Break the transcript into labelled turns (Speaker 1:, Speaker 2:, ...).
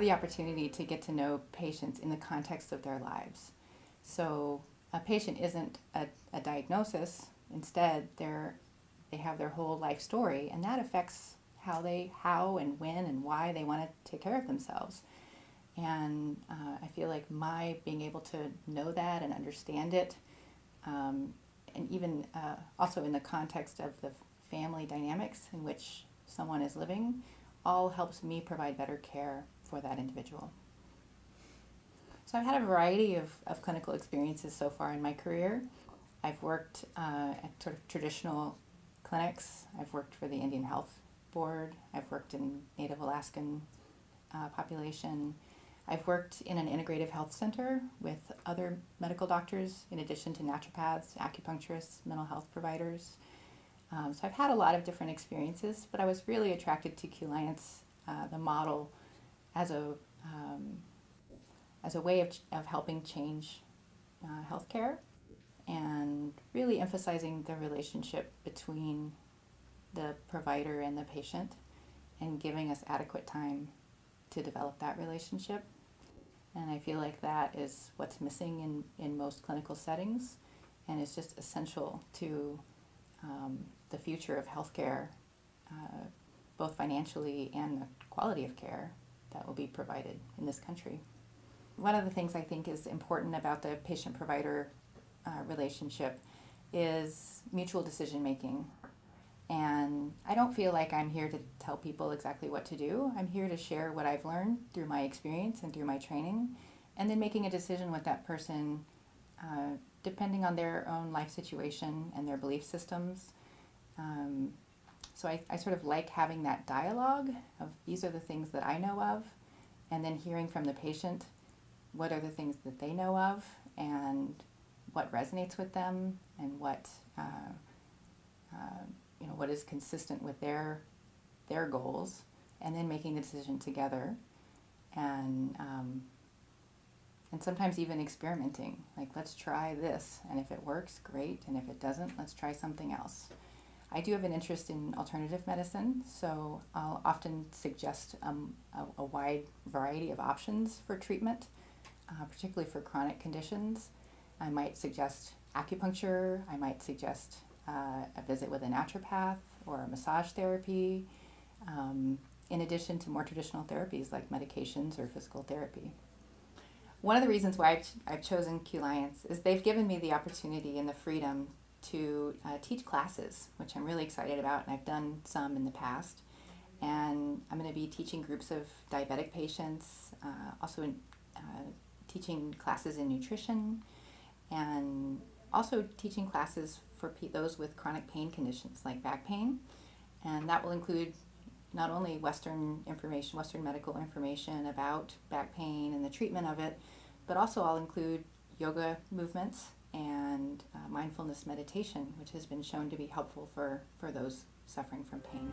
Speaker 1: the opportunity to get to know patients in the context of their lives. So a patient isn't a diagnosis. Instead, they have their whole life story, and that affects how and when and why they want to take care of themselves. And I feel like my being able to know that and understand it, and even also in the context of the family dynamics in which someone is living, all helps me provide better care for that individual. So I've had a variety of clinical experiences so far in my career. I've worked at sort of traditional clinics. I've worked for the Indian Health Board. I've worked in Native Alaskan population. I've worked in an integrative health center with other medical doctors, in addition to naturopaths, acupuncturists, mental health providers. So I've had a lot of different experiences, but I was really attracted to Q Alliance, the model, as a way of helping change healthcare and really emphasizing the relationship between the provider and the patient and giving us adequate time to develop that relationship. And I feel like that is what's missing in most clinical settings, and it's just essential to the future of healthcare, both financially and the quality of care that will be provided in this country. One of the things I think is important about the patient-provider relationship is mutual decision-making. And I don't feel like I'm here to tell people exactly what to do. I'm here to share what I've learned through my experience and through my training, and then making a decision with that person depending on their own life situation and their belief systems. So I sort of like having that dialogue of these are the things that I know of, and then hearing from the patient what are the things that they know of and what resonates with them and what what is consistent with their goals, and then making the decision together, and sometimes even experimenting. Like, let's try this, and if it works, great, and if it doesn't, let's try something else. I do have an interest in alternative medicine, so I'll often suggest a wide variety of options for treatment, particularly for chronic conditions. I might suggest acupuncture. I might suggest a visit with a naturopath or a massage therapy, in addition to more traditional therapies like medications or physical therapy. One of the reasons why I've chosen Q Alliance is they've given me the opportunity and the freedom to teach classes, which I'm really excited about, and I've done some in the past. And I'm going to be teaching groups of diabetic patients, also teaching classes in nutrition, and also teaching classes for those with chronic pain conditions like back pain. And that will include not only Western medical information about back pain and the treatment of it, but also I'll include yoga movements and mindfulness meditation, which has been shown to be helpful for those suffering from pain.